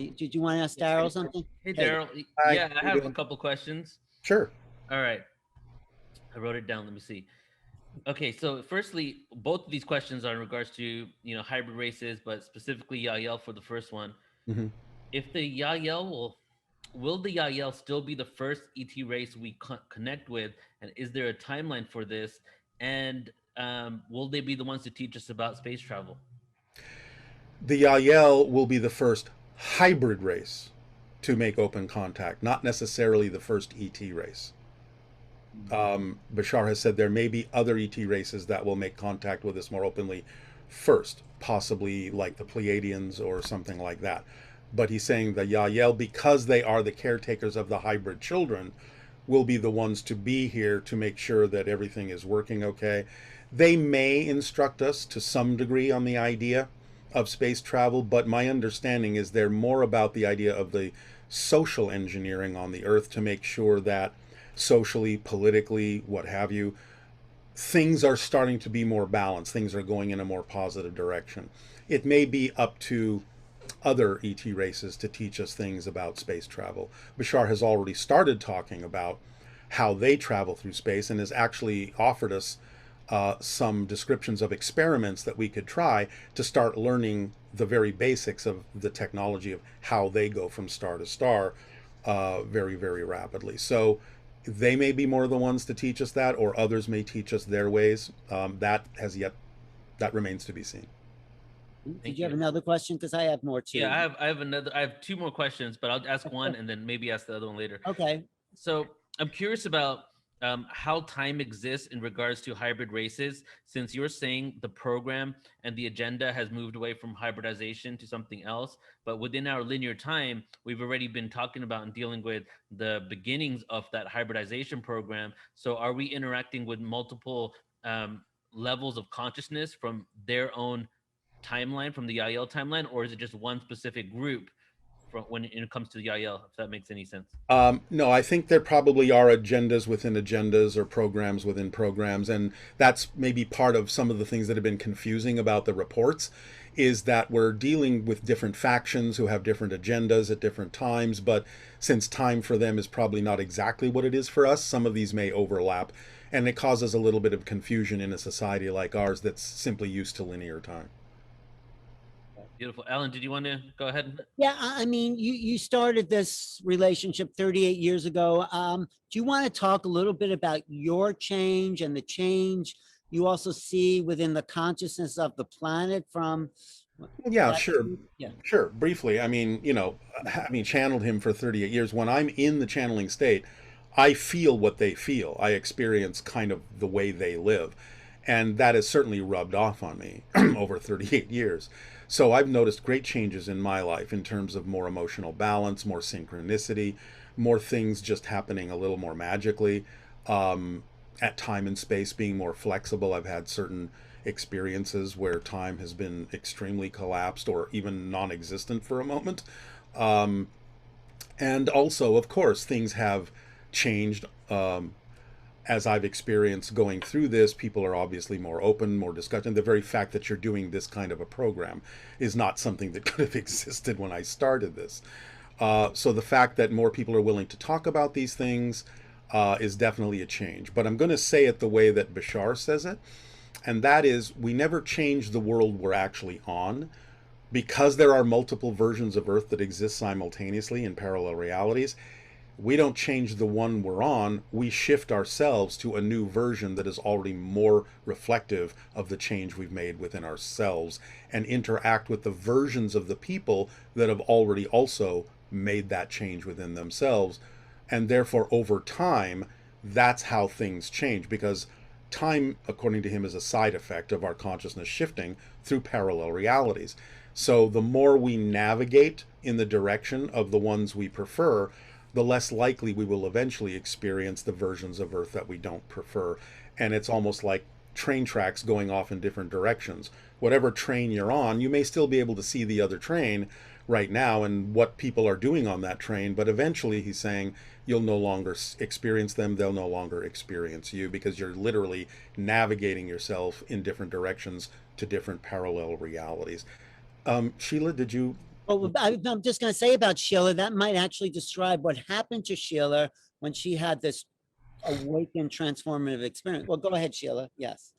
Did you want to ask Darryl something? Hey, Hey. Darryl. Hi, Yeah, how I you have a doing? couple questions. Sure. All right, I wrote it down. Let me see. Okay, so firstly, both of these questions are in regards to hybrid races, but specifically Yael for the first one. Hmm. If the Yael will the Yael still be the first ET race we connect with, and is there a timeline for this? And will they be the ones to teach us about space travel? The Yael will be the first hybrid race to make open contact, not necessarily the first ET race. Bashar has said there may be other ET races that will make contact with us more openly first, possibly like the Pleiadians or something like that. But he's saying the Yael, because they are the caretakers of the hybrid children, will be the ones to be here to make sure that everything is working okay. They may instruct us to some degree on the idea of space travel, but my understanding is they're more about the idea of the social engineering on the Earth to make sure that socially, politically, what have you, things are starting to be more balanced. Things are going in a more positive direction. It may be up to other ET races to teach us things about space travel. Bashar has already started talking about how they travel through space and has actually offered us some descriptions of experiments that we could try to start learning the very basics of the technology of how they go from star to star very, very rapidly. So they may be more the ones to teach us that, or others may teach us their ways. That remains to be seen. Did Thank you have you. another question? Because I have more Yeah, too. I have two more questions, but I'll ask one and then maybe ask the other one later. Okay. So I'm curious about how time exists in regards to hybrid races, since you're saying the program and the agenda has moved away from hybridization to something else. But within our linear time, we've already been talking about and dealing with the beginnings of that hybridization program. So are we interacting with multiple levels of consciousness from their own timeline, from the Yael timeline, or is it just one specific group from when it comes to the Yael, if that makes any sense? No, I think there probably are agendas within agendas or programs within programs. And that's maybe part of some of the things that have been confusing about the reports is that we're dealing with different factions who have different agendas at different times. But since time for them is probably not exactly what it is for us, some of these may overlap. And it causes a little bit of confusion in a society like ours that's simply used to linear time. Beautiful. Alan, did you want to go ahead? Yeah, I mean, you started this relationship 38 years ago. Do you want to talk a little bit about your change and the change you also see within the consciousness of the planet from Yeah, that? sure. Yeah. Sure. Briefly, I mean, having channeled him for 38 years, when I'm in the channeling state, I feel what they feel. I experience kind of the way they live. And that has certainly rubbed off on me over 38 years. So I've noticed great changes in my life in terms of more emotional balance, more synchronicity, more things just happening a little more magically. At time and space being more flexible. I've had certain experiences where time has been extremely collapsed or even non existent for a moment. Um, and also, of course, things have changed. As I've experienced going through this, people are obviously more open, more discussion. The very fact that you're doing this kind of a program is not something that could have existed when I started this. So the fact that more people are willing to talk about these things is definitely a change. But I'm going to say it the way that Bashar says it, and that is we never change the world we're actually on. Because there are multiple versions of Earth that exist simultaneously in parallel realities, we don't change the one we're on, we shift ourselves to a new version that is already more reflective of the change we've made within ourselves and interact with the versions of the people that have already also made that change within themselves. And therefore, over time, that's how things change because time, according to him, is a side effect of our consciousness shifting through parallel realities. So the more we navigate in the direction of the ones we prefer, the less likely we will eventually experience the versions of Earth that we don't prefer. And it's almost like train tracks going off in different directions. Whatever train you're on, you may still be able to see the other train right now and what people are doing on that train, but eventually he's saying you'll no longer experience them, they'll no longer experience you because you're literally navigating yourself in different directions to different parallel realities. Sheila, did you Well, I'm just going to say about Sheila, that might actually describe what happened to Sheila when she had this awakened transformative experience. Well, go ahead, Sheila. Yes.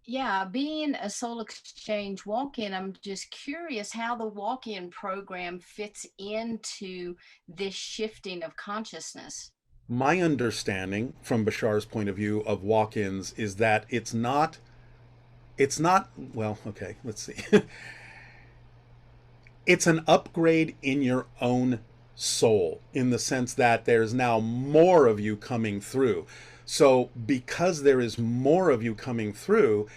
Yeah, being a soul exchange walk-in, I'm just curious how the walk-in program fits into this shifting of consciousness. My understanding from Bashar's point of view of walk-ins is that it's not, well, okay, let's see. It's an upgrade in your own soul, in the sense that there's now more of you coming through. So because there is more of you coming through,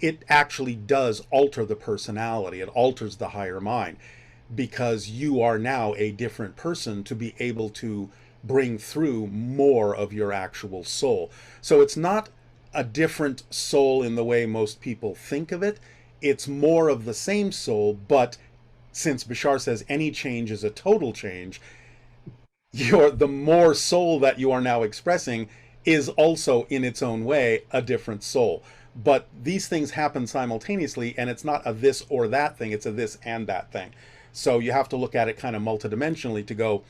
it actually does alter the personality. It alters the higher mind, because you are now a different person to be able to bring through more of your actual soul. So it's not a different soul in the way most people think of it. It's more of the same soul, but since Bashar says any change is a total change, the more soul that you are now expressing is also in its own way a different soul. But these things happen simultaneously, and it's not a this or that thing, it's a this and that thing. So you have to look at it kind of multidimensionally to go,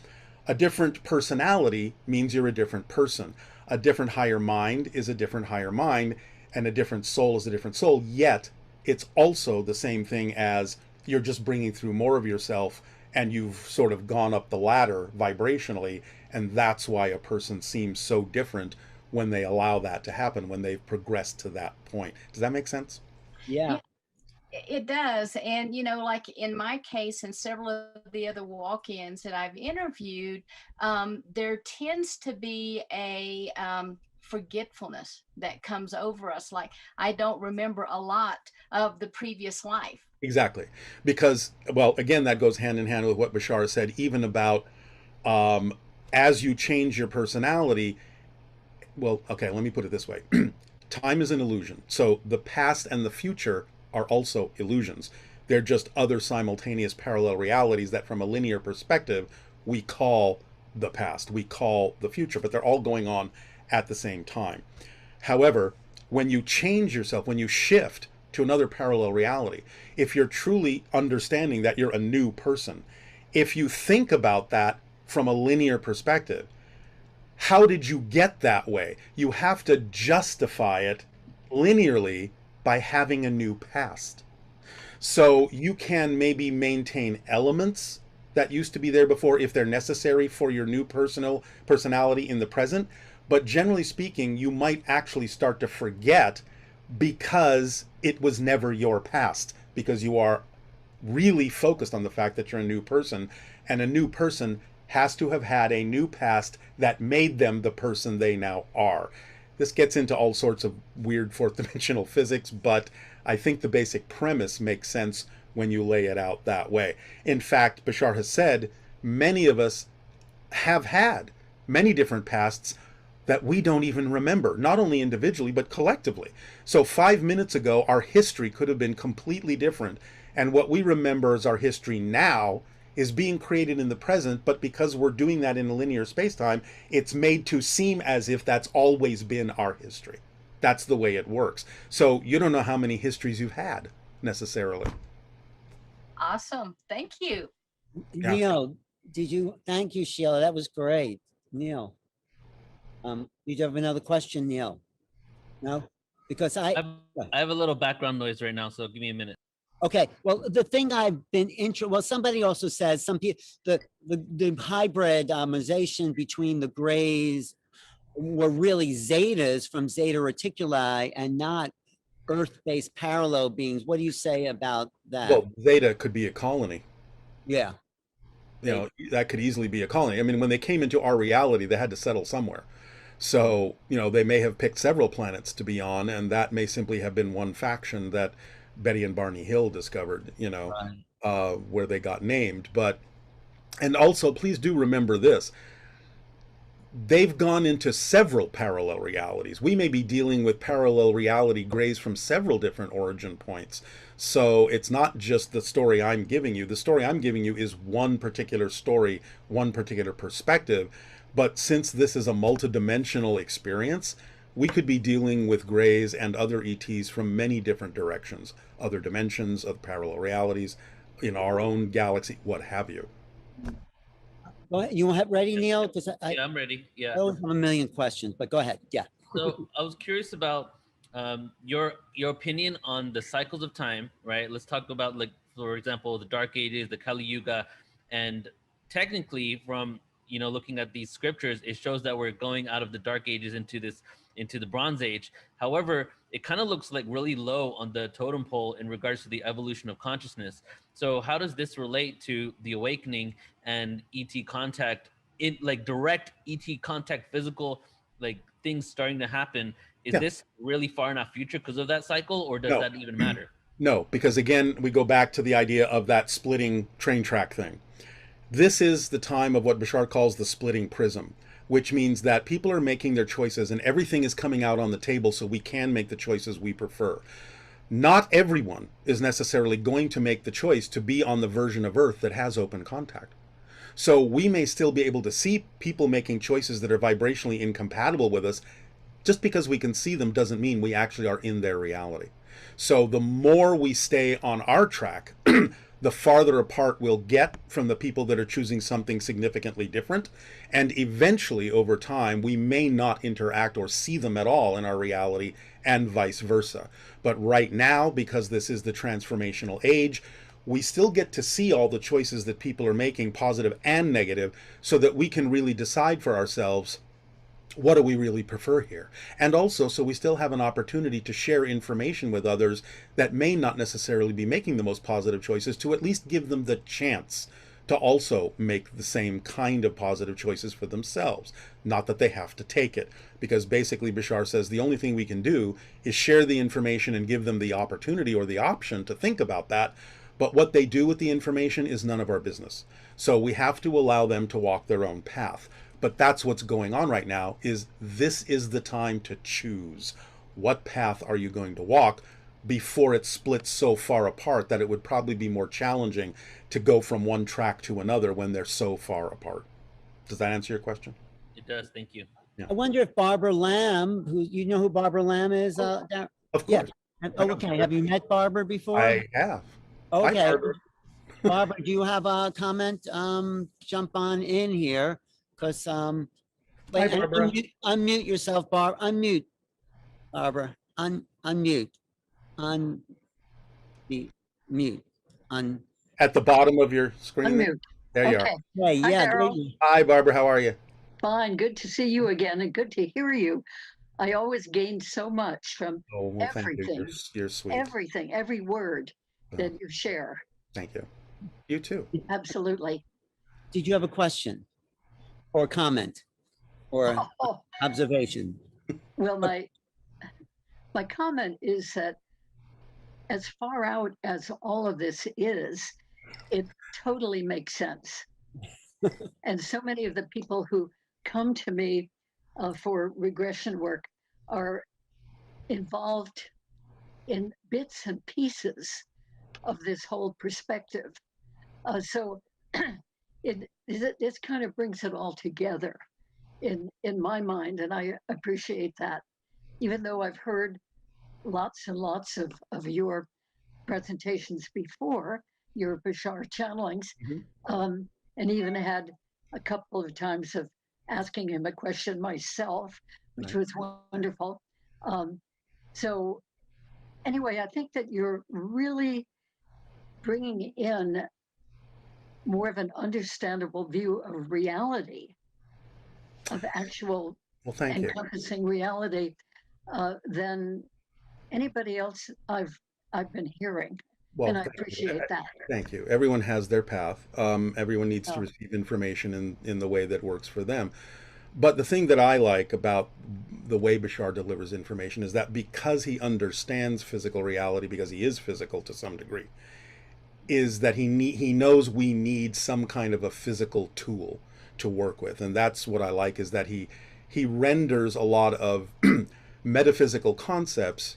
a different personality means you're a different person. A different higher mind is a different higher mind, and a different soul is a different soul, yet it's also the same thing as you're just bringing through more of yourself, and you've sort of gone up the ladder vibrationally, and that's why a person seems so different when they allow that to happen, when they've progressed to that point. Does that make sense? Yeah. It does. And, you know, like in my case and several of the other walk-ins that I've interviewed, there tends to be a forgetfulness that comes over us. Like, I don't remember a lot of the previous life. Exactly. Because, well, again, that goes hand in hand with what Bashar said, even about as you change your personality. Well, okay, let me put it this way. Time is an illusion. So the past and the future are also illusions. They're just other simultaneous parallel realities that from a linear perspective, we call the past, we call the future, but they're all going on at the same time. However, when you change yourself, when you shift to another parallel reality, if you're truly understanding that you're a new person, if you think about that from a linear perspective, how did you get that way? You have to justify it linearly by having a new past. So you can maybe maintain elements that used to be there before if they're necessary for your new personality in the present. But generally speaking, you might actually start to forget because it was never your past, because you are really focused on the fact that you're a new person, and a new person has to have had a new past that made them the person they now are. This gets into all sorts of weird fourth dimensional physics, but I think the basic premise makes sense when you lay it out that way. In fact, Bashar has said many of us have had many different pasts that we don't even remember, not only individually, but collectively. So 5 minutes ago, our history could have been completely different. And what we remember as our history now is being created in the present, but because we're doing that in a linear space-time, it's made to seem as if that's always been our history. That's the way it works. So you don't know how many histories you've had, necessarily. Awesome. Thank you. Yeah. Neil, thank you, Sheila. That was great. Neil. Did you have another question, Neil? No? Because I have a little background noise right now, so give me a minute. Okay, well, the thing I've been well, somebody also says some people, the hybridization between the grays were really zetas from Zeta Reticuli and not Earth-based parallel beings. What do you say about that? Well, Zeta could be a colony. Yeah. You know, that could easily be a colony. I mean, when they came into our reality, they had to settle somewhere. So, you know, they may have picked several planets to be on, and that may simply have been one faction that Betty and Barney Hill discovered, you know, right. Where they got named. But, and also, please do remember this. They've gone into several parallel realities. We may be dealing with parallel reality grays from several different origin points. So it's not just the story I'm giving you. The story I'm giving you is one particular story, one particular perspective. But since this is a multidimensional experience, we could be dealing with grays and other ETs from many different directions, other dimensions, of parallel realities, in our own galaxy, what have you. Go ahead. You have ready, Neil? Because Yeah, I'm ready. I Yeah. always have a million questions, but go ahead. Yeah. So I was curious about your opinion on the cycles of time, right? Let's talk about, like, for example, the Dark Ages, the Kali Yuga, and technically, from looking at these scriptures, it shows that we're going out of the Dark Ages into the Bronze Age. However, it kind of looks like really low on the totem pole in regards to the evolution of consciousness. So how does this relate to the awakening and ET contact, in like direct ET contact, physical like things starting to happen? Is Yeah. this really far enough future because of that cycle, or does No. that even matter? No, because again, we go back to the idea of that splitting train track thing. This is the time of what Bashar calls the splitting prism, which means that people are making their choices and everything is coming out on the table so we can make the choices we prefer. Not everyone is necessarily going to make the choice to be on the version of Earth that has open contact. So we may still be able to see people making choices that are vibrationally incompatible with us. Just because we can see them doesn't mean we actually are in their reality. So the more we stay on our track, the farther apart we'll get from the people that are choosing something significantly different. And eventually, over time, we may not interact or see them at all in our reality, and vice versa. But right now, because this is the transformational age, we still get to see all the choices that people are making, positive and negative, so that we can really decide for ourselves, what do we really prefer here? And also, so we still have an opportunity to share information with others that may not necessarily be making the most positive choices, to at least give them the chance to also make the same kind of positive choices for themselves. Not that they have to take it, because basically Bashar says the only thing we can do is share the information and give them the opportunity or the option to think about that. But what they do with the information is none of our business. So we have to allow them to walk their own path. But that's what's going on right now, is this is the time to choose. What path are you going to walk before it splits so far apart that it would probably be more challenging to go from one track to another when they're so far apart? Does that answer your question? It does. Thank you. I wonder if Barbara Lamb, you know who Barbara Lamb is? Of Yeah. course. Oh, okay. Have you met Barbara before? I have. Okay. Hi, Barbara. Barbara, do you have a comment? Jump on in here, because Hi, wait, Barbara. unmute yourself, Barb. Unmute, Barbara. Unmute. Mute. At the bottom of your screen there? Unmute. There you are. Okay, Yeah, yeah. there Darryl. you- Hi, Barbara. How are you? fine. Good to see you again and good to hear you. I always gain so much from Oh, well, thank you. everything, You're sweet. everything, every word Oh, that you share. thank you. You too. Absolutely. Did you have a question or comment or Oh, observation? well, my comment is that as far out as all of this is, it totally makes sense. And so many of the people who come to me for regression work are involved in bits and pieces of this whole perspective. So this kind of brings it all together in my mind, and I appreciate that. Even though I've heard lots and lots of your presentations before, your Bashar channelings, and even had a couple of times of asking him a question myself, which was wonderful. So anyway, I think that you're really bringing in more of an understandable view of reality, of actual Well, thank you. encompassing reality than anybody else I've been hearing. Well, And I thank you. appreciate that. Thank you. Everyone has their path. Everyone needs to Oh. receive information in the way that works for them. But the thing that I like about the way Bashar delivers information is that because he understands physical reality, because he is physical to some degree, is that he knows we need some kind of a physical tool to work with. And that's what I like, is that he renders a lot of metaphysical concepts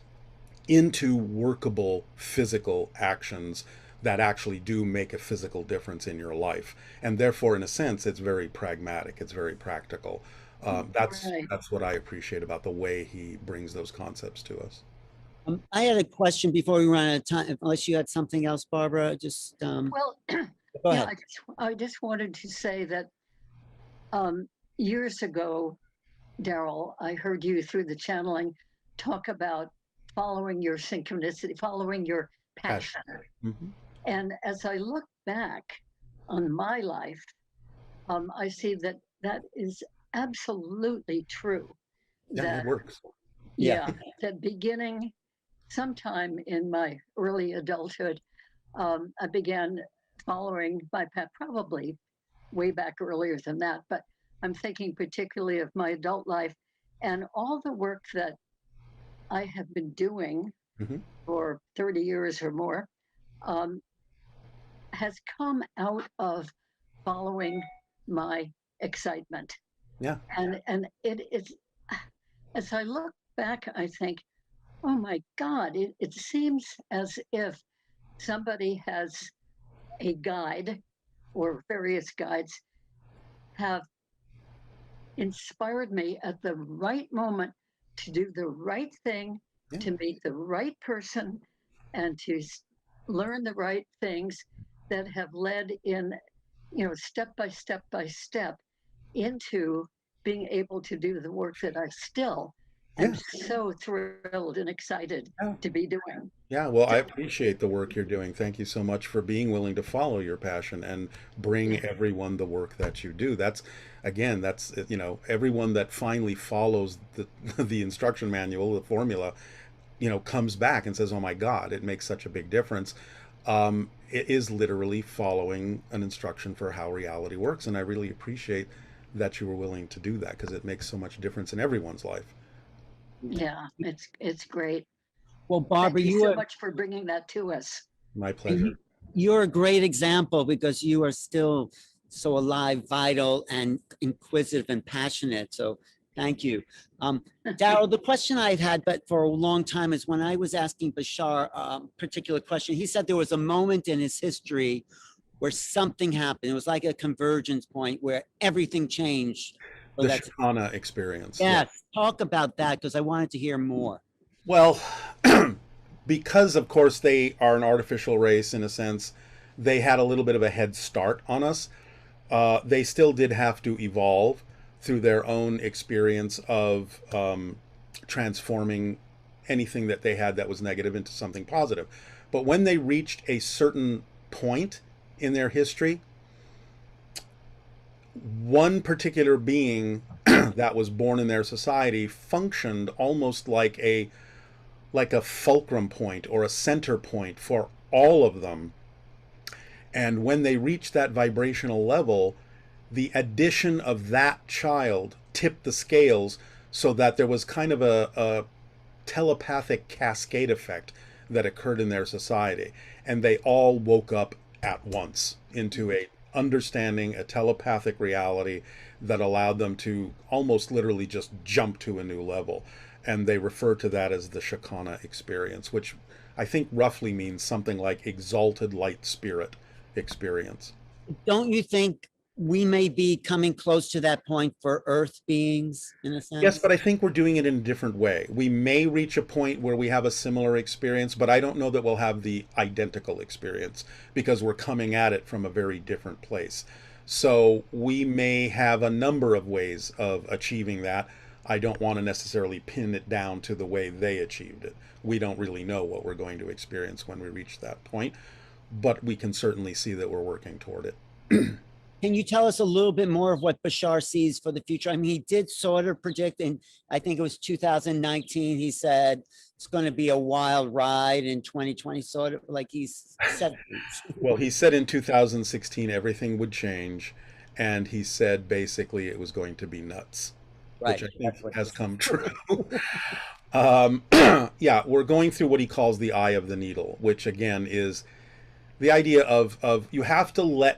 into workable physical actions that actually do make a physical difference in your life. And therefore, in a sense, it's very pragmatic, it's very practical. Right. That's what I appreciate about the way he brings those concepts to us. I had a question before we run out of time, unless you had something else, Barbara, just, Well, go yeah, ahead. I just wanted to say that years ago, Darryl, I heard you through the channeling talk about following your synchronicity, following your passion. Mhm. And as I look back on my life, I see that that is absolutely true. Yeah, That it works. Yeah. yeah, that beginning sometime in my early adulthood, I began following my path, probably way back earlier than that, but I'm thinking particularly of my adult life and all the work that I have been doing Mhm. for 30 years or more um, has come out of following my excitement. Yeah. And it is, as I look back, I think, oh my God, it seems as if somebody has a guide or various guides have inspired me at the right moment to do the right thing, Yeah. to meet the right person, and to learn the right things that have led in, step by step into being able to do the work that I still am Yeah. so thrilled and excited Yeah. to be doing. Yeah, well, I So, appreciate the work you're doing. Thank you so much for being willing to follow your passion and bring everyone the work that you do. That's, again, that's, everyone that finally follows the the instruction manual, the formula, comes back and says, "Oh my God, it makes such a big difference." It is literally following an instruction for how reality works, and I really appreciate that you were willing to do that because it makes so much difference in everyone's life. yeah, it's great. Well, Thank Barbara, you so much for bringing that to us. My pleasure. you're a great example because you are still so alive, vital, and inquisitive and passionate. So thank you. Darryl, the question I've had, but for a long time, is when I was asking Bashar a particular question, he said there was a moment in his history where something happened. It was like a convergence point where everything changed. So The that's, Shakana experience. Yeah. yes, talk about that because I wanted to hear more. Well, because of course they are an artificial race in a sense, they had a little bit of a head start on us. They still did have to evolve through their own experience of transforming anything that they had that was negative into something positive. But when they reached a certain point in their history, one particular being that was born in their society functioned almost like a fulcrum point or a center point for all of them. And when they reached that vibrational level, the addition of that child tipped the scales so that there was kind of a telepathic cascade effect that occurred in their society. And they all woke up at once into a understanding, a telepathic reality that allowed them to almost literally just jump to a new level. And they refer to that as the Shakana experience, which I think roughly means something like exalted light spirit experience. Don't you think we may be coming close to that point for Earth beings in a Yes, sense? but I think we're doing it in a different way. We may reach a point where we have a similar experience, but I don't know that we'll have the identical experience because we're coming at it from a very different place. So we may have a number of ways of achieving that. I don't want to necessarily pin it down to the way they achieved it. We don't really know what we're going to experience when we reach that point, but we can certainly see that we're working toward it. Can you tell us a little bit more of what Bashar sees for the future? I mean, he did sort of predict in, I think it was 2019, he said it's going to be a wild ride in 2020, sort of like he's said. Well, he said in 2016 everything would change, and he said basically it was going to be nuts, Right. which I think That's what has he come true. um, yeah, we're going through what he calls the eye of the needle, which again is the idea of you have to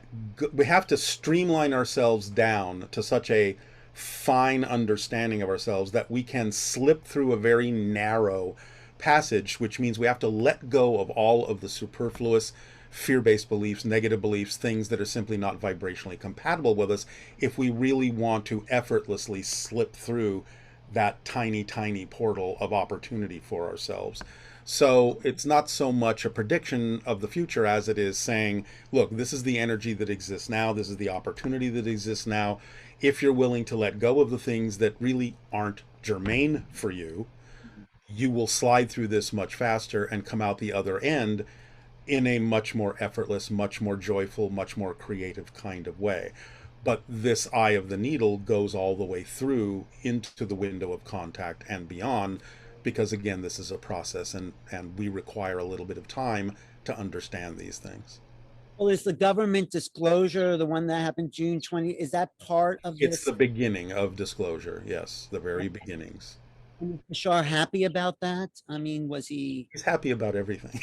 we have to streamline ourselves down to such a fine understanding of ourselves that we can slip through a very narrow passage, which means we have to let go of all of the superfluous fear-based beliefs, negative beliefs, things that are simply not vibrationally compatible with us if we really want to effortlessly slip through that tiny, tiny portal of opportunity for ourselves. So it's not so much a prediction of the future as it is saying, look, this is the energy that exists now. This is the opportunity that exists now. If you're willing to let go of the things that really aren't germane for you, you will slide through this much faster and come out the other end in a much more effortless, much more joyful, much more creative kind of way. But this eye of the needle goes all the way through into the window of contact and beyond, because again, this is a process, and we require a little bit of time to understand these things. Well, is the government disclosure, the one that happened June 20, is that part of It's this? the beginning of disclosure, yes, the very beginnings. And is Bashar happy about that? I mean, was he? He's happy about everything.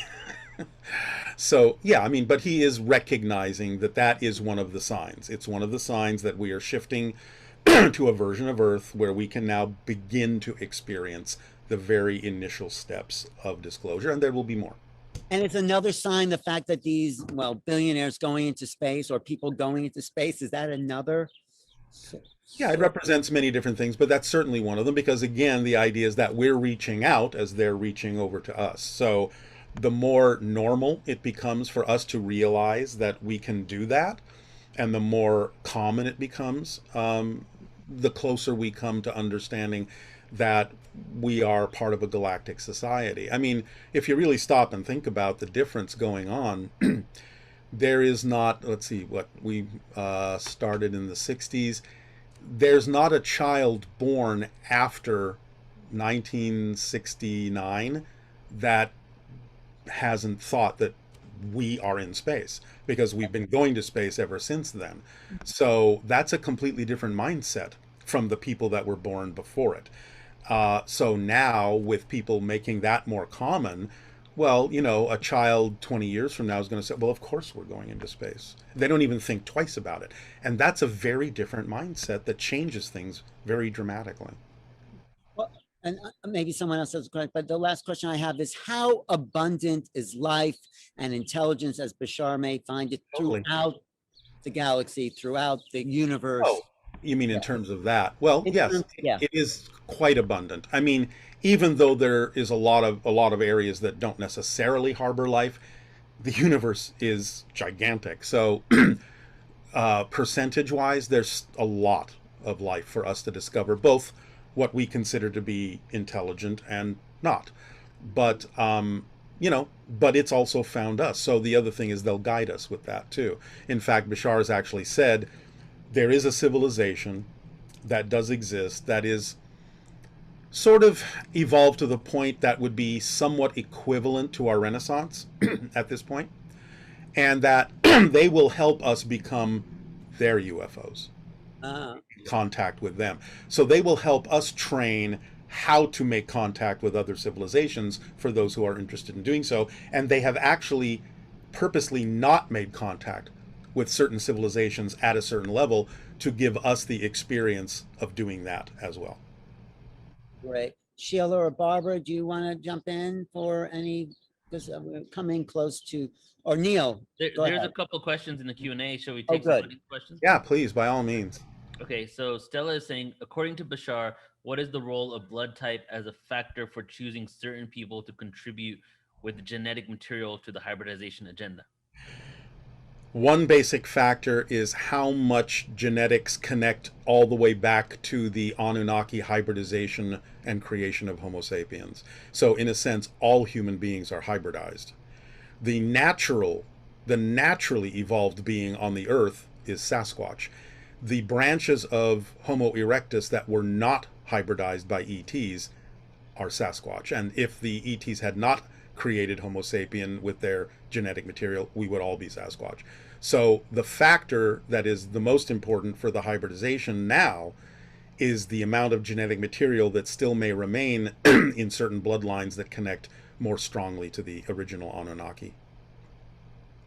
So, yeah, I mean, but he is recognizing that that is one of the signs. It's one of the signs that we are shifting to a version of Earth where we can now begin to experience the very initial steps of disclosure, and there will be more. And it's another sign, the fact that these, well, billionaires going into space or people going into space, is that another? Yeah, it represents many different things, but that's certainly one of them, because again, the idea is that we're reaching out as they're reaching over to us. So the more normal it becomes for us to realize that we can do that, and the more common it becomes, the closer we come to understanding that we are part of a galactic society. I mean, if you really stop and think about the difference going on, there is not, let's see, what we started in the 60s. There's not a child born after 1969 that hasn't thought that we are in space, because we've been going to space ever since then. So that's a completely different mindset from the people that were born before it. So now, with people making that more common, well, you know, a child 20 years from now is going to say, well, of course we're going into space. They don't even think twice about it. And that's a very different mindset that changes things very dramatically. Well, and maybe someone else has correct, but the last question I have is, how abundant is life and intelligence, as Bashar may find it, Totally. throughout the galaxy, throughout the universe? Oh, you mean in terms of that? Well, In yes, terms- yeah. it is quite abundant. I mean, even though there is a lot of areas that don't necessarily harbor life, the universe is gigantic. So, percentage-wise, there's a lot of life for us to discover, both what we consider to be intelligent and not. But you know, but it's also found us. So the other thing is they'll guide us with that too. In fact, Bashar has actually said there is a civilization that does exist that is sort of evolved to the point that would be somewhat equivalent to our Renaissance at this point, and that they will help us become their UFOs, contact with them. So they will help us train how to make contact with other civilizations for those who are interested in doing so. And they have actually purposely not made contact with certain civilizations at a certain level to give us the experience of doing that as well. Great. Sheila or Barbara, do you want to jump in for any, because we're coming close to, or Neil? Go There's ahead. a couple questions in the Q&A. Shall we Oh, take some good. of these questions? Yeah, please, by all means. Okay, so Stella is saying, according to Bashar, what is the role of blood type as a factor for choosing certain people to contribute with genetic material to the hybridization agenda? One basic factor is how much genetics connect all the way back to the Anunnaki hybridization and creation of Homo sapiens. So in a sense, all human beings are hybridized. The naturally evolved being on the earth is Sasquatch. The branches of Homo erectus that were not hybridized by ETs are Sasquatch. And if the ETs had not created Homo sapien with their genetic material, we would all be Sasquatch. So the factor that is the most important for the hybridization now is the amount of genetic material that still may remain in certain bloodlines that connect more strongly to the original Anunnaki.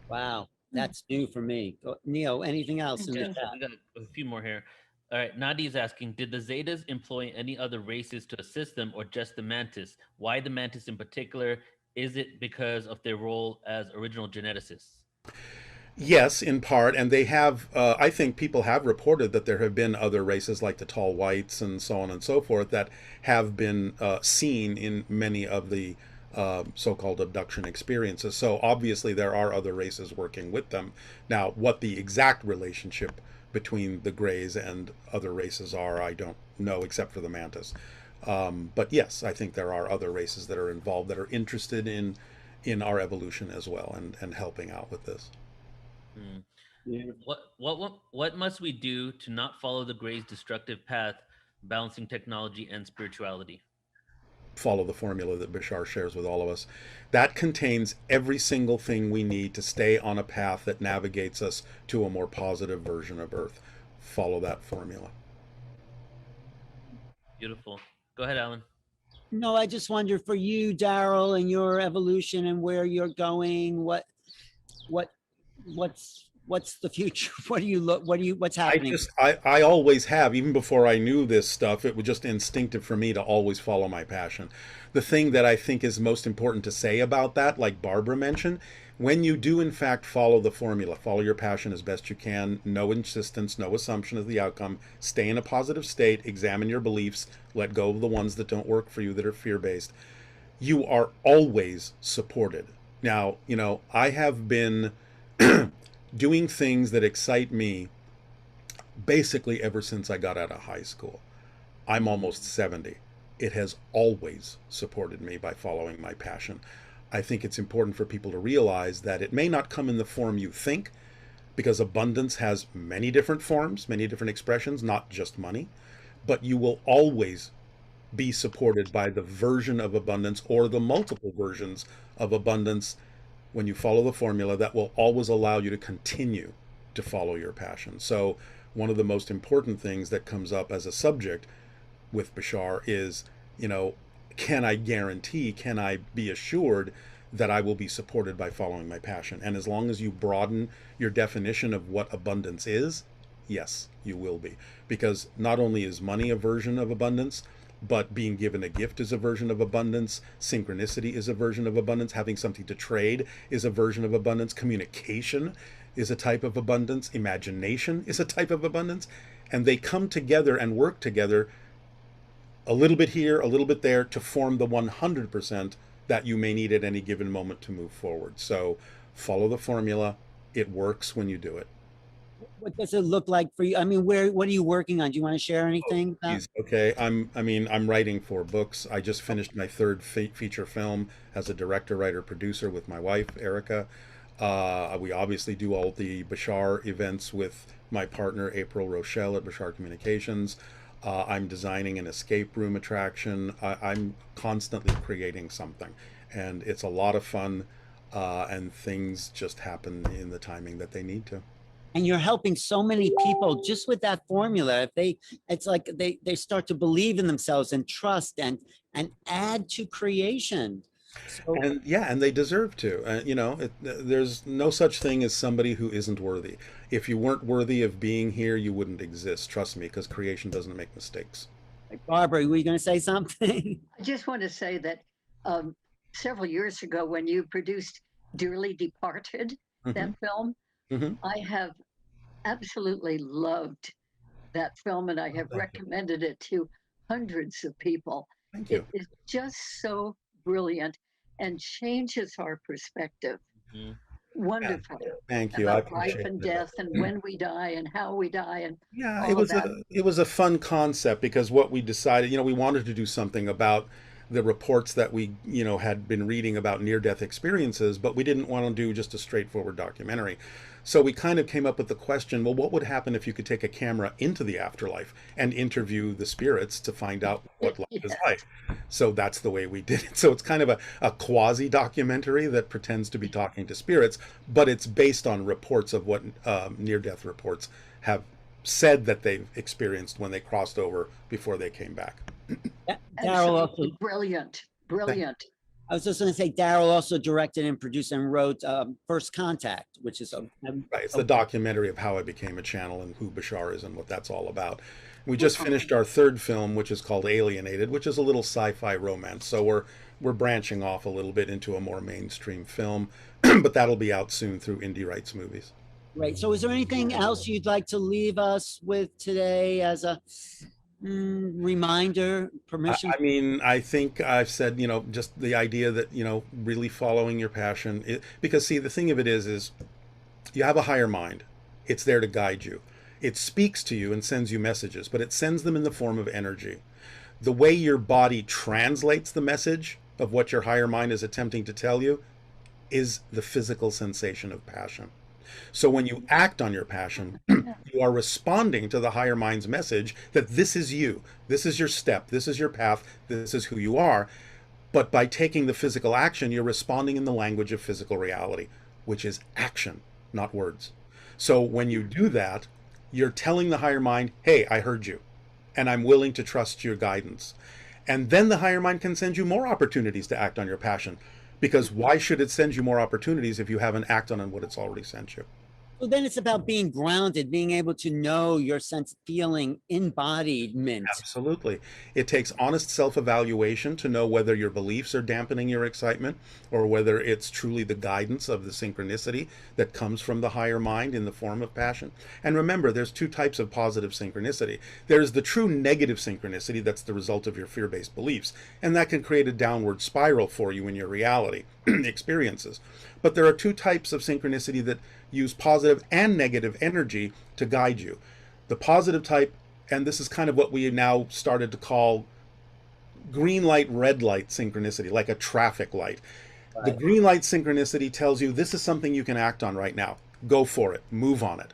Wow, that's new for me. Neil, anything else in the Yeah, chat? we got a few more here. All right, Nadi's asking, did the Zetas employ any other races to assist them or just the Mantis? Why the Mantis in particular? Is it because of their role as original geneticists? Yes, in part, and they have. I think people have reported that there have been other races like the tall whites and so on and so forth that have been seen in many of the so-called abduction experiences. So obviously there are other races working with them. Now, what the exact relationship between the Greys and other races are, I don't know, except for the Mantis. But yes, I think there are other races that are involved that are interested in our evolution as well and helping out with this. Hmm. Yeah. What must we do to not follow the Grey's destructive path, balancing technology and spirituality? Follow the formula that Bashar shares with all of us. That contains every single thing we need to stay on a path that navigates us to a more positive version of Earth. Follow that formula. Beautiful. Go ahead, Alan. No, I just wonder for you, Darryl, and your evolution and where you're going, what, what's the future? What do you look, what's happening? I always have, even before I knew this stuff, it was just instinctive for me to always follow my passion. The thing that I think is most important to say about that, like Barbara mentioned, when you do in fact follow the formula, follow your passion as best you can, no insistence, no assumption of the outcome, stay in a positive state, examine your beliefs, let go of the ones that don't work for you that are fear-based, you are always supported. Now, I have been doing things that excite me basically ever since I got out of high school. I'm almost 70. It has always supported me by following my passion. I think it's important for people to realize that it may not come in the form you think, because abundance has many different forms, many different expressions, not just money, but you will always be supported by the version of abundance or the multiple versions of abundance when you follow the formula that will always allow you to continue to follow your passion. So one of the most important things that comes up as a subject with Bashar is, can I guarantee, can I be assured that I will be supported by following my passion? And as long as you broaden your definition of what abundance is, yes, you will be. Because not only is money a version of abundance, but being given a gift is a version of abundance. Synchronicity is a version of abundance. Having something to trade is a version of abundance. Communication is a type of abundance. Imagination is a type of abundance. And they come together and work together a little bit here, a little bit there to form the 100% that you may need at any given moment to move forward. So follow the formula. It works when you do it. What does it look like for you? I mean, what are you working on? Do you want to share anything? Geez, okay. I'm writing 4 books. I just finished my third feature film as a director, writer, producer with my wife, Erica. We obviously do all the Bashar events with my partner, April Rochelle at Bashar Communications. I'm designing an escape room attraction. I'm constantly creating something, and it's a lot of fun, and things just happen in the timing that they need to. And you're helping so many people just with that formula. It's like they start to believe in themselves and trust and add to creation. So, And yeah, and they deserve to. There's no such thing as somebody who isn't worthy. If you weren't worthy of being here, you wouldn't exist. Trust me, because creation doesn't make mistakes. Barbara, were you going to say something? I just want to say that several years ago, when you produced Dearly Departed, that film, hmm I have absolutely loved that film, and I have Thank you. recommended it to hundreds of people. Thank It you. is just so brilliant and changes our perspective Mhm. wonderfully Thank you. I about life appreciate and that. death and when we die and how we die and Yeah, all of that. it was a fun concept because what we decided, we wanted to do something about the reports that we, had been reading about near-death experiences, but we didn't want to do just a straightforward documentary. So we kind of came up with the question, well, what would happen if you could take a camera into the afterlife and interview the spirits to find out what life is Yes. like? So that's the way we did it. So it's kind of a quasi-documentary that pretends to be talking to spirits, but it's based on reports of what near-death reports have said that they've experienced when they crossed over before they came back. Darryl also, Absolutely brilliant, brilliant. I was just going to say, Darryl also directed and produced and wrote First Contact, which is Right, it's the documentary of how I became a channel and who Bashar is and what that's all about. We just finished our third film, which is called Alienated, which is a little sci-fi romance. So we're branching off a little bit into a more mainstream film, but that'll be out soon through Indie Rights Movies. Great. So is there anything else you'd like to leave us with today as a reminder, permission? I mean, I think I've said, just the idea that, really following your passion. Because see, the thing of it is you have a higher mind. It's there to guide you. It speaks to you and sends you messages, but it sends them in the form of energy. The way your body translates the message of what your higher mind is attempting to tell you is the physical sensation of passion. So when you act on your passion, you are responding to the higher mind's message that this is you, this is your step, this is your path, this is who you are. But by taking the physical action, you're responding in the language of physical reality, which is action, not words. So when you do that, you're telling the higher mind, hey, I heard you, and I'm willing to trust your guidance. And then the higher mind can send you more opportunities to act on your passion. Because why should it send you more opportunities if you haven't acted on what it's already sent you? Well, then it's about being grounded, being able to know your sense, feeling, embodiment. Absolutely. It takes honest self-evaluation to know whether your beliefs are dampening your excitement or whether it's truly the guidance of the synchronicity that comes from the higher mind in the form of passion. And remember, there's two types of positive synchronicity. There's the true negative synchronicity that's the result of your fear-based beliefs, and that can create a downward spiral for you in your reality experiences. But there are two types of synchronicity that use positive and negative energy to guide you. The positive type, and this is kind of what we now started to call green light, red light synchronicity, like a traffic light. Right. The green light synchronicity tells you this is something you can act on right now. Go for it. Move on it.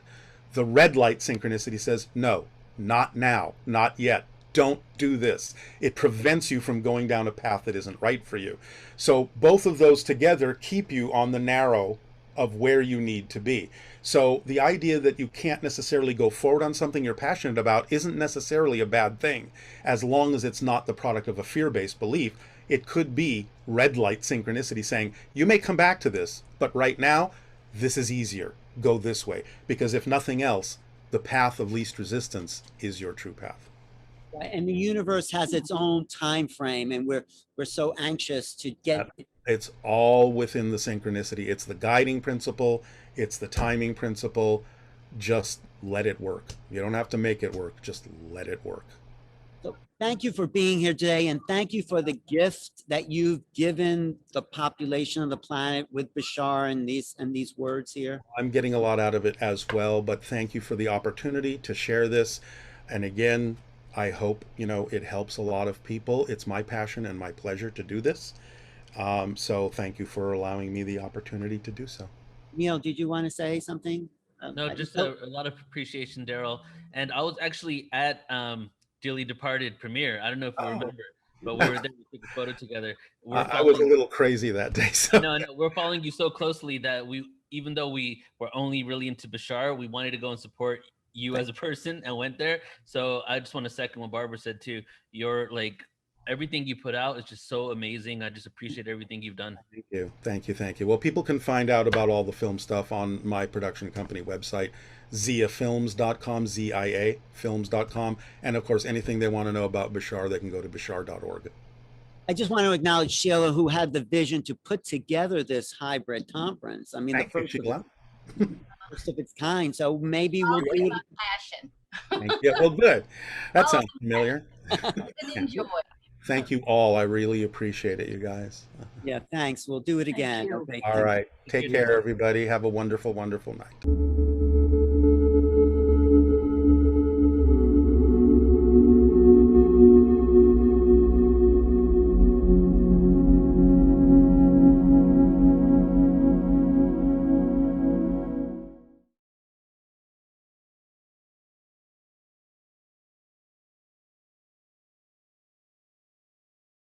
The red light synchronicity says, no, not now, not yet. Don't do this. It prevents you from going down a path that isn't right for you. So both of those together keep you on the narrow of where you need to be. So the idea that you can't necessarily go forward on something you're passionate about isn't necessarily a bad thing, as long as it's not the product of a fear-based belief. It could be red light synchronicity saying, you may come back to this, but right now, this is easier. Go this way. Because if nothing else, the path of least resistance is your true path. And the universe has its own time frame, and we're so anxious to get. It's all within the synchronicity. It's the guiding principle. It's the timing principle. Just let it work. You don't have to make it work. Just let it work. So thank you for being here today, and thank you for the gift that you've given the population of the planet with Bashar and these words here. I'm getting a lot out of it as well, but thank you for the opportunity to share this. And again, I hope, it helps a lot of people. It's my passion and my pleasure to do this. So thank you for allowing me the opportunity to do so. Neil, did you want to say something? No, just a lot of appreciation, Darryl. And I was actually at Dearly Departed premiere. I don't know if you remember, but we were there to take a photo together. I was a little crazy that day. So. No, we're following you so closely that even though we were only really into Bashar, we wanted to go and support you as a person and went there. So I just want to second what Barbara said too. You're like, everything you put out is just so amazing. I just appreciate everything you've done. Thank you. Thank you. Thank you. Well, people can find out about all the film stuff on my production company website, ziafilms.com, ZIA films.com. And of course, anything they want to know about Bashar, they can go to bashar.org. I just want to acknowledge Sheila, who had the vision to put together this hybrid conference. I mean, the first of its kind. So maybe we'll do it. Passion. Thank you. Well, good. That sounds familiar. Enjoy. Thank you all. I really appreciate it, you guys. Yeah, thanks. We'll do it again. Okay, all right. Take care, everybody. Have a wonderful, wonderful night.